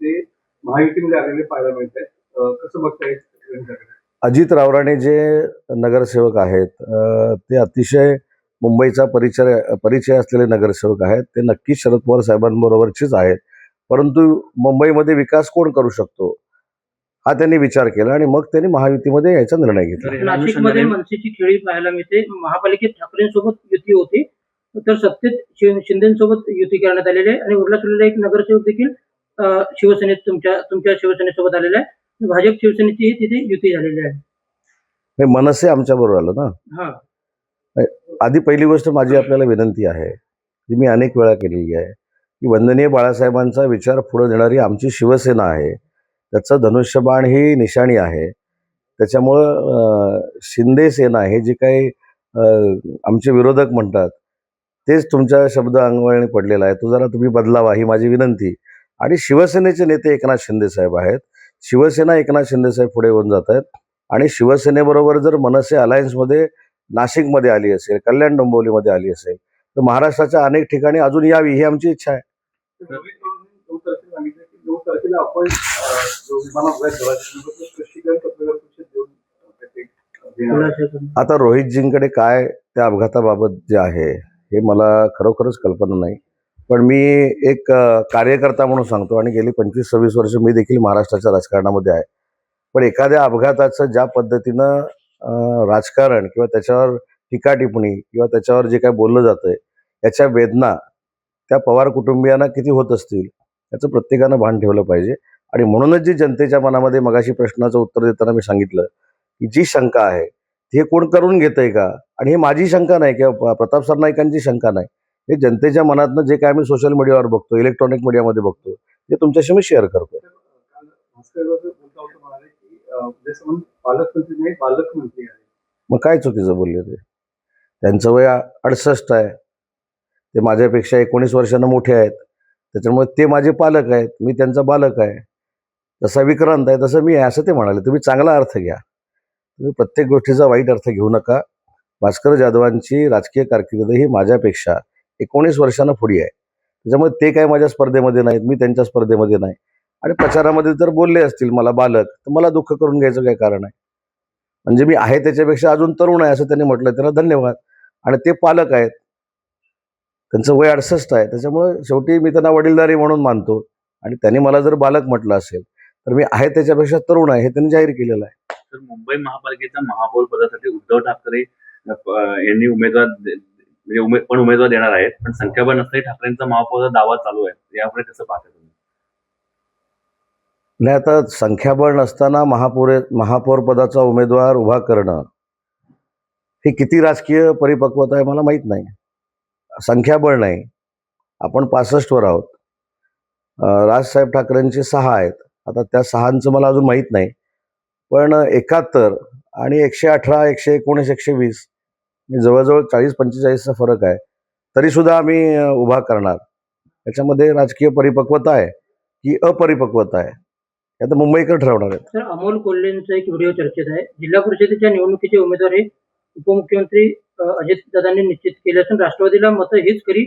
ते महायुतीमध्ये आलेले पाहायला मिळत आहेत. कसं बघताय यांच्याकडे? अजित रावराणे जे नगरसेवक आहेत ते अतिशय मुंबईचा परिचय असलेले नगरसेवक आहेत. ते नक्कीच शरद पवार साहेबांबरोबरचेच आहेत. परंतु मुंबईमध्ये विकास कोण करू शकतो हा त्यांनी विचार केला आणि मग त्यांनी महायुतीमध्ये यायचा निर्णय घेतला. नाशिकमध्ये मनसेची खेळी पाहायला मिळते. महापालिकेत ठाकरेंसोबत युती होती, तर सत्तेत शिंदेसोबत युती करण्यात आलेली आहे आणि उरला सुरलेला एक नगरसेवक देखील शिवसेनेत तुमच्या शिवसेनेसोबत आलेला आहे. भाजप शिवसेनेची तिथे युती झालेली आहे. हे मनसे आमच्या बरोबर आलं ना. हा, आधी पहिली गोष्ट माझी आपल्याला विनंती आहे, जी मी अनेक वेळा केलेली आहे, की वंदनीय बाळासाहेबांचा विचार पुढे देणारी आमची शिवसेना आहे. त्याचं धनुष्यबाण ही निशाणी आहे. त्याच्यामुळं शिंदे सेना हे जे काही आमचे विरोधक म्हणतात तेच तुमच्या शब्द अंगवळणी पडलेला आहे. तो जरा तुम्ही बदलावा ही माझी विनंती. आणि शिवसेनेचे नेते एकनाथ शिंदे साहेब आहेत. शिवसेना एकनाथ शिंदे साहेब पुढे येऊन जात आहेत आणि शिवसेनेबरोबर जर मनसे अलायन्समध्ये नाशिकमध्ये आली असेल, कल्याण डोंबिवलीमध्ये आली असेल, तर महाराष्ट्राच्या अनेक ठिकाणी अजून यावी ही आमची इच्छा आहे. रोहित पवारांनी 9 तारखेला सांगितलं की 9 तारखेला आपण जो विमान अपघात झाला त्याच्याबद्दल स्पष्टीकरण पत्रकार परिषद देऊन आता रोहितजींकडे काय त्या अपघाताबाबत जे आहे हे मला खरोखरच कल्पना नाही. पण मी एक कार्यकर्ता म्हणून सांगतो आणि गेली 25-26 वर्ष मी देखील महाराष्ट्राच्या राजकारणामध्ये आहे. पण एखाद्या अपघाताचं ज्या पद्धतीनं राजकारण किंवा त्याच्यावर टीका टिप्पणी किंवा त्याच्यावर जे काय बोललं जातंय याच्या वेदना त्या पवार कुटुंबियांना किती होत असतील याचं प्रत्येकानं भान ठेवलं पाहिजे. आणि म्हणूनच जी जनतेच्या मनामध्ये मगाशी प्रश्नाचं उत्तर देताना मी सांगितलं की जी शंका आहे ती हे कोण करून घेतंय का, आणि हे माझी शंका नाही किंवा प्रताप सरनाईकांची शंका नाही, हे जनतेच्या मनातनं जे काय मी सोशल मीडियावर बघतो, इलेक्ट्रॉनिक मीडियामध्ये बघतो, ते तुमच्याशी मी शेअर करतो. पालकमंत्री नाही पालकमंत्री आहे. मग काय चुकीचं बोलले ते? त्यांचं वय 68 आहे. ते माझ्यापेक्षा 19 वर्षांना मोठे आहेत. त्याच्यामुळे ते माझे पालक आहेत, मी त्यांचा बालक आहे. जसा विक्रांत आहे तसं मी आहे असं ते म्हणाले. तुम्ही चांगला अर्थ घ्या, तुम्ही प्रत्येक गोष्टीचा वाईट अर्थ घेऊ नका. भास्कर जाधवांची राजकीय कारकीर्द ही माझ्यापेक्षा 19 वर्षांना पुढे आहे. त्याच्यामुळे ते काय माझ्या स्पर्धेमध्ये नाहीत, मी त्यांच्या स्पर्धेमध्ये नाही. आणि प्रचारामध्ये जर बोलले असतील मला बालक, तर मला दुःख करून घ्यायचं काय कारण आहे? म्हणजे मी आहे त्याच्यापेक्षा अजून तरुण आहे असं त्यांनी म्हटलं, त्याला धन्यवाद. आणि ते पालक आहेत, त्यांचं वय 68 आहे. त्याच्यामुळे शेवटी मी त्यांना वडीलधारी म्हणून मानतो. आणि त्यांनी मला जर बालक म्हटलं असेल तर मी आहे त्याच्यापेक्षा तरुण आहे हे त्यांनी जाहीर केलेलं आहे. तर मुंबई महापालिकेच्या महापौर पदासाठी उद्धव ठाकरे यांनी उमेदवार देणार आहेत, पण संख्याबळ नसताना ठाकरेंचा महापौरचा दावा चालू आहे. यापुढे कसं पाहता तुम्ही? नाही, आता संख्याबळ नसताना महापौर पदाचा उमेदवार उभा करणं ही किती राजकीय परिपक्वता आहे मला माहीत नाही. संख्याबळ नाही, आपण 65 वर आहोत. राजसाहेब ठाकरेंचे 6 आहेत. आता त्या 6ंचं मला अजून माहीत नाही, पण 71 आणि 118, 119, 120 जवळजवळ 40-45चा फरक आहे. तरीसुद्धा आम्ही उभा करणार. त्याच्यामध्ये राजकीय परिपक्वता आहे की अपरिपक्वता आहे हे तर मुंबईकर ठरवणार आहेत. तर अमोल कोल्हेंचा एक व्हिडिओ चर्चेत आहे. जिल्हा परिषदेच्या निवडणुकीचे उमेदवार हे उपमुख्यमंत्री अजितदादांनी निश्चित केले असून राष्ट्रवादीला मतं हीच खरी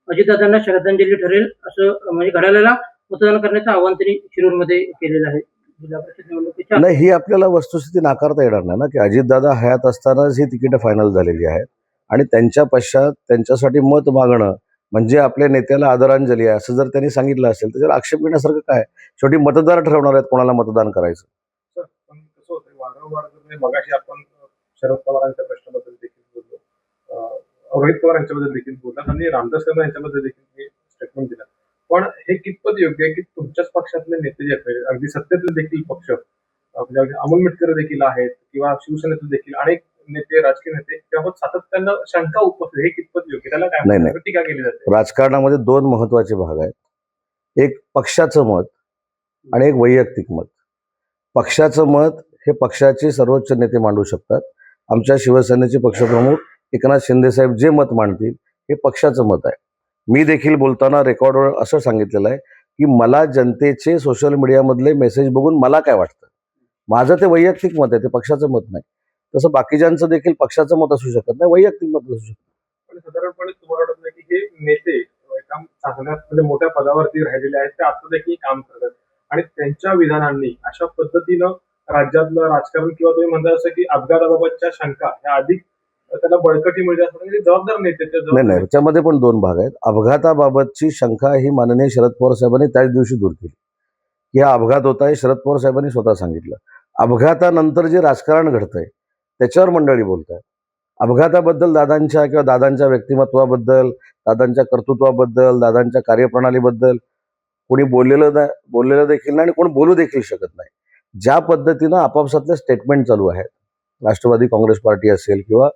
अजितदादांना श्रद्धांजली ठरेल असं म्हणजे घड्याळाला मतदान करण्याचं आवाहन त्यांनी शिरूरमध्ये केलेलं आहे. जिल्हा परिषद निवडणुकीच्या नाही, ही आपल्याला वस्तुस्थिती नाकारता येणार नाही ना की अजितदादा हयात असतानाच ही तिकीटं फायनल झालेली आहेत आणि त्यांच्या पश्चात त्यांच्यासाठी मत मागणं म्हणजे आपल्या नेत्याला आदरांजली आहे असं जर त्यांनी सांगितलं असेल तर आक्षेप घेण्यासारखं काय? शेवटी मतदार ठरवणार आहेत कोणाला मतदान करायचं. पण कसं होतं वारंवार मगाशी आपण शरद पवारांच्या प्रश्नाबद्दल देखील बोललो, रोहित पवार यांच्याबद्दल देखील बोललात आणि रामदास कदम यांच्याबद्दल देखील हे स्टेटमेंट दिलं. पण हे कितपत योग्य आहे की तुमच्याच पक्षातले नेते जे आहेत, अगदी सत्तेतले देखील पक्ष म्हणजे अमोल मिटकर देखील आहेत किंवा शिवसेनेतले देखील अनेक नेते, राजकीय नेते त्याबाबत सातत्यानं शंका उपस्थित, हे कितपत योग्य, त्याला काय टीका केली जाते? राजकारणामध्ये 2 महत्वाचे भाग आहेत. एक पक्षाचं मत आणि एक वैयक्तिक मत. पक्षाचं मत हे पक्षाचे सर्वोच्च नेते मांडू शकतात. आमच्या शिवसेनेचे पक्षप्रमुख एकनाथ शिंदे साहेब जे मत मांडतील हे पक्षाचं मत आहे. मी देखील बोलताना रेकॉर्डवर असं सांगितलेलं आहे की मला जनतेचे सोशल मीडियामधले मेसेज बघून मला काय वाटतं, माझं ते वैयक्तिक मत आहे, ते पक्षाचं मत नाही. तसं बाकीच्यांचं देखील पक्षाचं मत असू शकत नाही, वैयक्तिक मत असू शकतं. पण साधारणपणे तुम्हाला वाटत नाही की हे नेते एका चांगल्या म्हणजे मोठ्या पदावरती राहिलेले आहेत ते आता देखील काम करतात आणि त्यांच्या विधानांनी अशा पद्धतीनं राज्यातलं राजकारण किंवा तुम्ही म्हणता असं की अपघाताबाबतच्या शंका ह्या अधिक त्याला बळकटी मिळते असं म्हणजे जबाबदार नेते नाही त्याच्यामध्ये पण दोन भाग आहेत. अपघाताबाबतची शंका ही माननीय शरद पवार साहेबांनी त्याच दिवशी दूर केली की हा अपघात होता हे शरद पवार साहेबांनी स्वतः सांगितलं. अपघातानंतर जे राजकारण घडतंय त्याच्यावर मंडळी बोलत आहेत. अपघाताबद्दल दादांच्या किंवा दादांच्या व्यक्तिमत्वाबद्दल, दादांच्या कर्तृत्वाबद्दल, दादांच्या कार्यप्रणालीबद्दल कोणी बोललेलं देखील नाही आणि कोण बोलू देखील शकत नाही. ज्या पद्धतीनं आपापसातले स्टेटमेंट चालू आहेत, राष्ट्रवादी काँग्रेस पार्टी असेल किंवा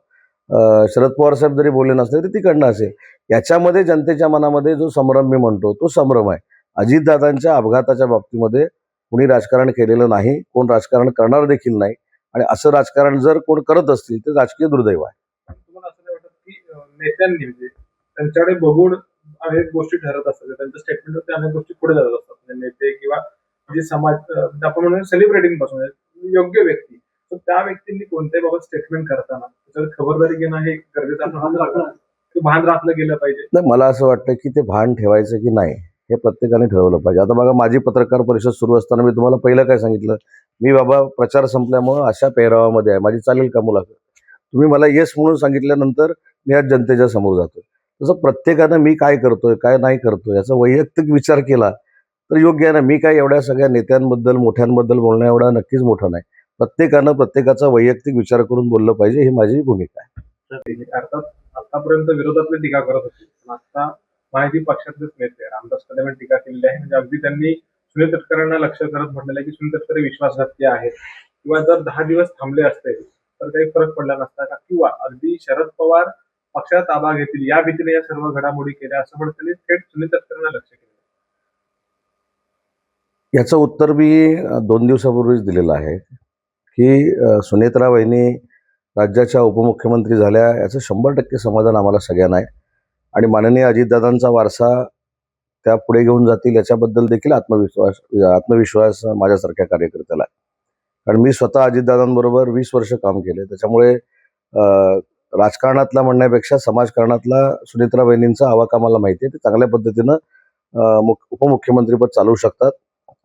शरद पवार साहेब जरी बोलले नसले तरी तिकडनं असेल, याच्यामध्ये जनतेच्या मनामध्ये जो संभ्रम मी म्हणतो तो संभ्रम आहे. अजितदादांच्या अपघाताच्या बाबतीमध्ये कुणी राजकारण केलेलं नाही, कोण राजकारण करणार देखील नाही आणि असं राजकारण जर कोण करत असतील तर राजकीय दुर्दैव आहे. तुम्हाला असं नाही वाटत की नेत्यांनी म्हणजे त्यांच्याकडे बघून अनेक गोष्टी ठरत असतात, त्यांच्या स्टेटमेंट ते अनेक गोष्टी पुढे जात असतात. म्हणजे नेते किंवा जे समाज आपण म्हणून सेलिब्रिटी पासून योग्य व्यक्ती, तर त्या व्यक्तींनी कोणत्याही बाबत स्टेटमेंट करताना त्याच्यावर खबरदारी घेणं हे गरजेचं असतं, भान राखलं गेलं पाहिजे. नाही, मला असं वाटतं की ते भान ठेवायचं की नाही हे प्रत्येकाने ठरवलं पाहिजे. आता बघा, माझी पत्रकार परिषद सुरू असताना मी तुम्हाला पहिलं काय सांगितलं, मी बाबा प्रचार संपल्यामुळं अशा पेहरावामध्ये आहे, माझी चालेल का मुलाखत? तुम्ही मला येस म्हणून सांगितल्यानंतर मी आज जनतेच्या समोर जातोय. तसं प्रत्येकानं मी काय करतोय काय नाही करतोय याचा वैयक्तिक विचार केला तर योग्य आहे ना. मी काय एवढ्या सगळ्या नेत्यांबद्दल मोठ्यांबद्दल बोलणं एवढा नक्कीच मोठं नाही. प्रत्येकानं प्रत्येकाचा वैयक्तिक विचार करून बोललं पाहिजे, ही माझी भूमिका आहे. अर्थात आतापर्यंत विरोधातले टीका करत होते, पण आता माहिती पक्षातलेच नेते रामदास कदम यांनी टीका केलेली आहे. म्हणजे अगदी त्यांनी सुनील तटकरेंना लक्ष करत म्हटलेलं आहे की सुनील तटकरे विश्वासघाती आहेत किंवा जर 10 दिवस थांबले असते तर काही फरक पडला नसता का, किंवा अगदी शरद पवार पक्षात ताबा घेतील या भीतीने या सर्व घडामोडी केल्या असं म्हणत त्यांनी थेट सुनील तटकरेंना लक्ष केलं. याचं उत्तर मी 2 दिवसापूर्वीच दिलेलं आहे की सुनेत्रा वहिनी राज्याच्या उपमुख्यमंत्री झाल्या याचं 100% समाधान आम्हाला सगळ्यांना आहे आणि माननीय अजितदादांचा वारसा त्या पुढे घेऊन जातील याच्याबद्दल देखील आत्मविश्वास माझ्यासारख्या कार्यकर्त्याला आहे. कारण मी स्वतः अजितदादांबरोबर 20 वर्ष काम केले, त्याच्यामुळे राजकारणातला म्हणण्यापेक्षा समाजकारणातला सुनेत्रा वहिनींचा आवाका मला माहिती आहे. ते चांगल्या पद्धतीनं उपमुख्यमंत्रीपद चालवू शकतात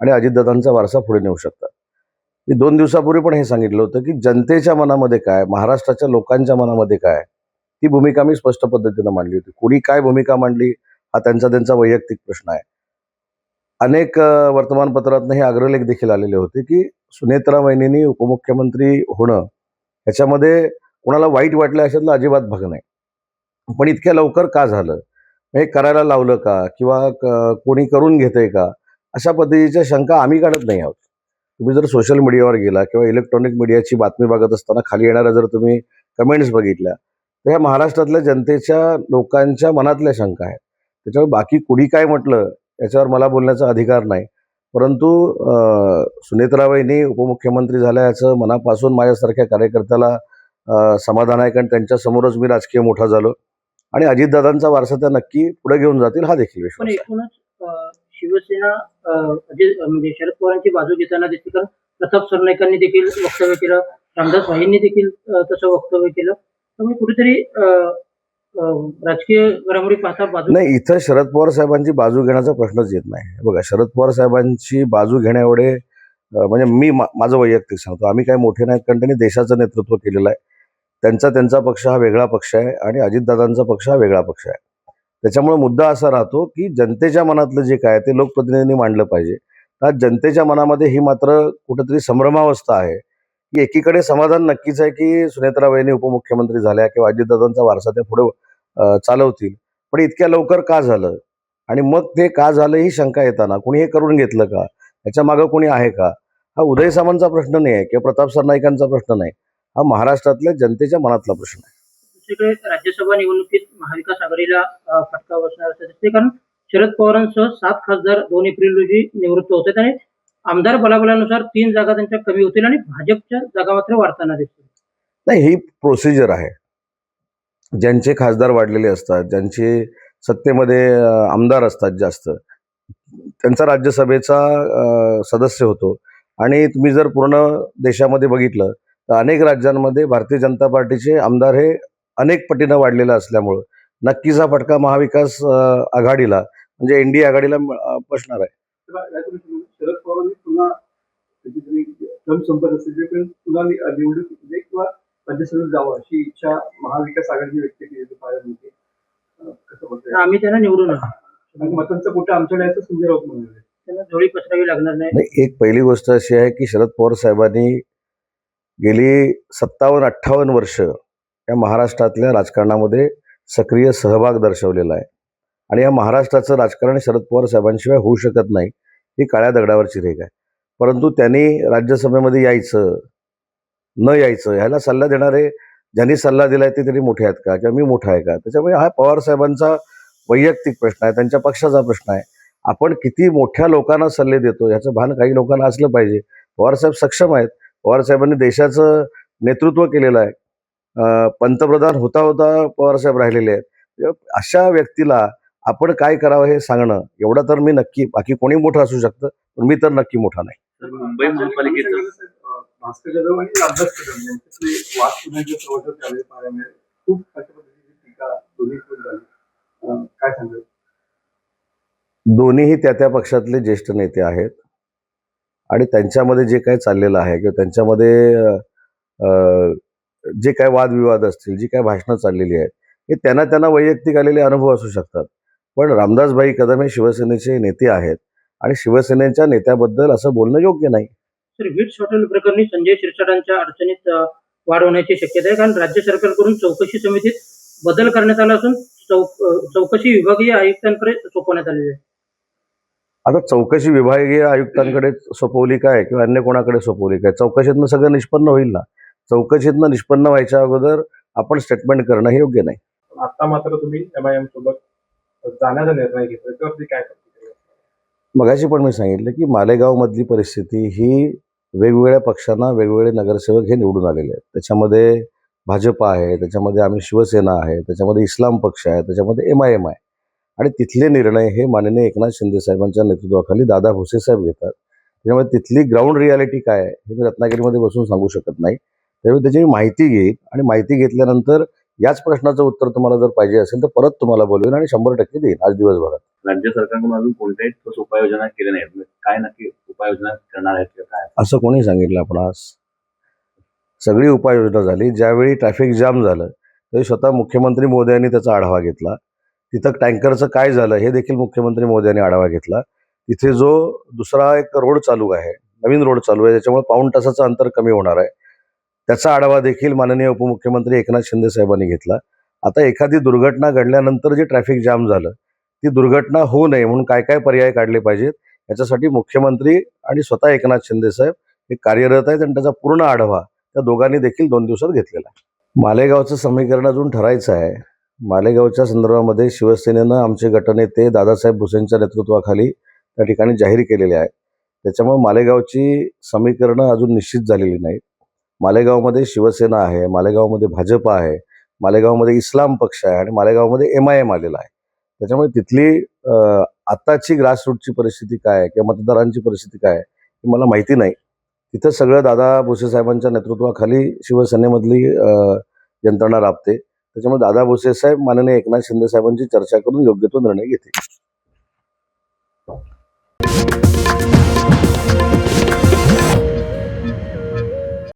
आणि अजितदादांचा वारसा पुढे नेऊ शकतात. मी 2 दिवसापूर्वी पण हे सांगितलं होतं की जनतेच्या मनामध्ये काय, महाराष्ट्राच्या लोकांच्या मनामध्ये काय, ती भूमिका मी स्पष्ट पद्धतीनं मांडली होती. कोणी काय भूमिका मांडली हा त्यांचा वैयक्तिक प्रश्न आहे. अनेक वर्तमानपत्रातनं हे अग्रलेख देखील आलेले होते की सुनेत्रा वहिनींनी उपमुख्यमंत्री होणं ह्याच्यामध्ये कोणाला वाईट वाटलं अशातला अजिबात भाग नाही, पण इतक्या लवकर का झालं, हे करायला लावलं का किंवा कोणी करून घेतंय का, अशा पद्धतीच्या शंका आम्ही काढत नाही आहोत. तुम्ही जर सोशल मीडियावर गेला किंवा इलेक्ट्रॉनिक मीडियाची बातमी बघत असताना खाली येणाऱ्या जर तुम्ही कमेंट्स बघितल्या तर ह्या महाराष्ट्रातल्या जनतेच्या लोकांच्या मनातल्या शंका आहेत. त्याच्यामुळे बाकी कुणी काय म्हटलं याच्यावर मला बोलण्याचा अधिकार नाही. परंतु सुनेत्रा वहिनी उपमुख्यमंत्री झाल्या याचं मनापासून माझ्यासारख्या कार्यकर्त्याला समाधान आहे, कारण त्यांच्यासमोरच मी राजकीय मोठा झालो आणि अजितदादांचा वारसा त्या नक्की पुढे घेऊन जातील हा देखील पण विश्वास आहे. एकूणच शिवसेना म्हणजे शरद पवारांची बाजू घेताना दिसते, कारण प्रताप सरनाईकांनी देखील वक्तव्य केलं, रामदास भाईंनी देखील तसं वक्तव्य केलं. त्यामुळे कुठेतरी राजकीय घडामोडी पाहता बाजू नाही, इथं शरद पवार साहेबांची बाजू घेण्याचा प्रश्नच येत नाही. बघा, शरद पवार साहेबांची बाजू घेण्या एवढे म्हणजे मी माझं वैयक्तिक सांगतो, आम्ही काय मोठे नाहीत, कारण त्यांनी देशाचं नेतृत्व केलेलं आहे. त्यांचा पक्ष हा वेगळा पक्ष आहे आणि अजितदादांचा पक्ष हा वेगळा पक्ष आहे. त्याच्यामुळे मुद्दा असा राहतो की जनतेच्या मनातलं जे काय ते लोकप्रतिनिधींनी मांडलं पाहिजे. आज जनतेच्या मनामध्ये ही मात्र कुठेतरी संभ्रमावस्था आहे की एकीकडे समाधान नक्कीच आहे की सुनेत्रा वहिनी उपमुख्यमंत्री झाल्या किंवा अजितदादांचा वारसा त्या पुढे चालवतील, पण इतक्या लवकर का झालं आणि मग ते का झालं ही शंका येताना कोणी हे करून घेतलं का, याच्या मागं कोणी आहे का, हा उदय सामंतचा प्रश्न नाही आहे किंवा प्रताप सरनाईकांचा प्रश्न नाही, हा महाराष्ट्रातल्या जनतेच्या मनातला प्रश्न आहे. दुसरीकडे राज्यसभा निवडणुकीत महाविकास आघाडीला फटका बसणार असं दिसते, कारण शरद पवारांसह 7 खासदार 2 एप्रिल रोजी निवृत्त होतात आणि आमदार बलाबलानुसार 3 जागा त्यांच्या कमी होतील आणि भाजपच्या जागा मात्र वाढताना दिसतील. नाही, ही प्रोसिजर आहे. ज्यांचे खासदार वाढलेले असतात, ज्यांचे सत्तेमध्ये आमदार असतात जास्त, त्यांचा राज्यसभेचा सदस्य होतो आणि तुम्ही जर पूर्ण देशामध्ये बघितलं तर अनेक राज्यांमध्ये भारतीय जनता पार्टीचे आमदार हे अनेक पटीनं वाढलेलं असल्यामुळं नक्कीच हा फटका महाविकास आघाडीला म्हणजे एनडीए आघाडीला बसणार आहे. शरद पवार दम संपत असेल पण पुन्हा निवडून म्हणजे किंवा राज्यसभेत जावं अशी इच्छा महाविकास आघाडीने व्यक्त केलेली पाहायला मिळते. कसं होतं आम्ही त्यांना निवडून आणू. आणि मतांचा कुठं आमच्याकडे याचं संजय राऊत म्हणाले. त्यांना झोळी पसरावी लागणार नाही. नाही, एक पहिली गोष्ट अशी आहे की शरद पवार साहेबांनी गेली 57-58 वर्ष या महाराष्ट्रातल्या राजकारणामध्ये सक्रिय सहभाग दर्शवलेला आहे आणि या महाराष्ट्राचं राजकारण शरद पवार साहेबांशिवाय होऊ शकत नाही ही काळ्या दगडावरची रेघ आहे. परंतु त्यांनी राज्यसभेमध्ये यायचं न यायचं ह्याला सल्ला देणारे ज्यांनी सल्ला दिलाय ते तरी मोठे आहेत का किंवा मी मोठा आहे का? त्याच्यामुळे हा पवार साहेबांचा वैयक्तिक प्रश्न आहे, त्यांच्या पक्षाचा प्रश्न आहे. आपण किती मोठ्या लोकांना सल्ले देतो याचं भान काही लोकांना असलं पाहिजे. पवारसाहेब सक्षम आहेत. पवारसाहेबांनी देशाचं नेतृत्व केलेलं आहे. पंतप्रधान होता होता पवारसाहेब राहिलेले आहेत. अशा व्यक्तीला आपण काय करावं हे सांगणं एवढं तर मी नक्की, बाकी कोणी मोठं असू शकतं पण मी तर नक्की मोठा नाही. तर मुंबई महापालिकेचं भास्कर जाधव आणि रामदास कदम यांच्यातले वाद पुण्याच्या प्रवासात त्यावेळी पाहायला मिळाले. खूप अशा पद्धतीची टीका दोन्हीकडून झाली. काय सांगाल? दोन्हीही त्या पक्षातले ज्येष्ठ नेते आहेत आणि त्यांच्यामध्ये जे काही चाललेलं आहे किंवा त्यांच्यामध्ये जे काय वादविवाद असतील, जी काय भाषणं चाललेली आहेत हे त्यांना वैयक्तिक आलेले अनुभव असू शकतात. पण रामदासभाई कदम हे शिवसेनेचे नेते आहेत आणि शिवसेनेच्या नेत्याबद्दल असं बोलणं योग्य नाही. तर विट्स हॉटेल प्रकरणी संजय शिरसाटांच्या अडचणीत वाढ होण्याची शक्यता आहे, कारण राज्य सरकारकडून चौकशी समितीत बदल करण्यात आला असून चौकशी विभागीय आयुक्तांकडे सोपवण्यात आलेली आहे. आता चौकशी विभागीय आयुक्तांकडे सोपवली काय किंवा अन्य कोणाकडे सोपवली काय? चौकशीतनं सगळं निष्पन्न होईल ना. चौकशीतनं निष्पन्न व्हायच्या अगोदर आपण स्टेटमेंट करणं हे योग्य नाही. आता मात्र तुम्ही MIM सोबत जाण्याचा निर्णय घेतला त्यावरती काय प्रतिक्रिया? मगाशी पण मी सांगितलं की मालेगावमधली परिस्थिती ही वेगवेगळ्या पक्षांना वेगवेगळे नगरसेवक हे निवडून आलेले आहेत. त्याच्यामध्ये भाजप आहे, त्याच्यामध्ये आम्ही शिवसेना आहे, त्याच्यामध्ये इस्लाम पक्ष आहे, त्याच्यामध्ये MIM आहे आणि तिथले निर्णय हे माननीय एकनाथ शिंदे साहेबांच्या नेतृत्वाखाली दादा भुसे साहेब घेतात. त्याच्यामुळे तिथली ग्राउंड रियालिटी काय आहे हे मी रत्नागिरीमध्ये बसून सांगू शकत नाही. त्यामुळे त्याची मी माहिती घेईन आणि माहिती घेतल्यानंतर याच प्रश्नाचं उत्तर तुम्हाला जर पाहिजे असेल तर परत तुम्हाला बोलवेन आणि 100% देईन आज दिवसभरात. राज्य सरकारकडून अजून कोणत्याही ठोस उपाययोजना केल्या नाहीत. काय नक्की उपाययोजना करणार आहेत किंवा काय? असं कोणी सांगितलं आपण आज? सगळी उपाययोजना झाली. ज्यावेळी ट्रॅफिक जाम झालं त्यावेळी स्वतः मुख्यमंत्री मोदयांनी त्याचा आढावा घेतला. तिथं टँकरचं काय झालं हे देखील मुख्यमंत्री मोदयांनी आढावा घेतला. तिथे जो दुसरा एक रोड चालू आहे, नवीन रोड चालू आहे, त्याच्यामुळे पाऊण तासाचं अंतर कमी होणार आहे, त्याचा आढावा देखील माननीय उपमुख्यमंत्री एकनाथ शिंदे साहेबांनी घेतला. आता एखादी दुर्घटना घडल्यानंतर जे ट्रॅफिक जाम झालं ती दुर्घटना होऊ नये म्हणून काय काय पर्याय काढले पाहिजेत याच्यासाठी मुख्यमंत्री आणि स्वतः एकनाथ शिंदे साहेब हे कार्यरत आहेत आणि त्याचा पूर्ण आढावा त्या दोघांनी देखील 2 दिवसात घेतलेला आहे. मालेगावचं समीकरण अजून ठरायचं आहे. मालेगावच्या संदर्भामध्ये शिवसेनेनं आमचे गटनेते दादासाहेब भुसेंच्या नेतृत्वाखाली त्या ठिकाणी जाहीर केलेले आहेत. त्याच्यामुळे मालेगावची समीकरणं अजून निश्चित झालेली नाहीत. मालेगावमध्ये शिवसेना आहे, मालेगावमध्ये भाजप आहे, मालेगावमध्ये इस्लाम पक्ष आहे आणि मालेगावमध्ये MIM आलेला आहे. त्याच्यामुळे तिथली आत्ताची ग्रासरूटची परिस्थिती काय आहे किंवा मतदारांची परिस्थिती काय आहे ही मला माहिती नाही. तिथं सगळं दादा भुसे साहेबांच्या नेतृत्वाखाली शिवसेनेमधली यंत्रणा राबते. त्याच्यामुळे दादा भुसे साहेब माननीय एकनाथ शिंदे साहेबांची चर्चा करून योग्य तो निर्णय घेतील.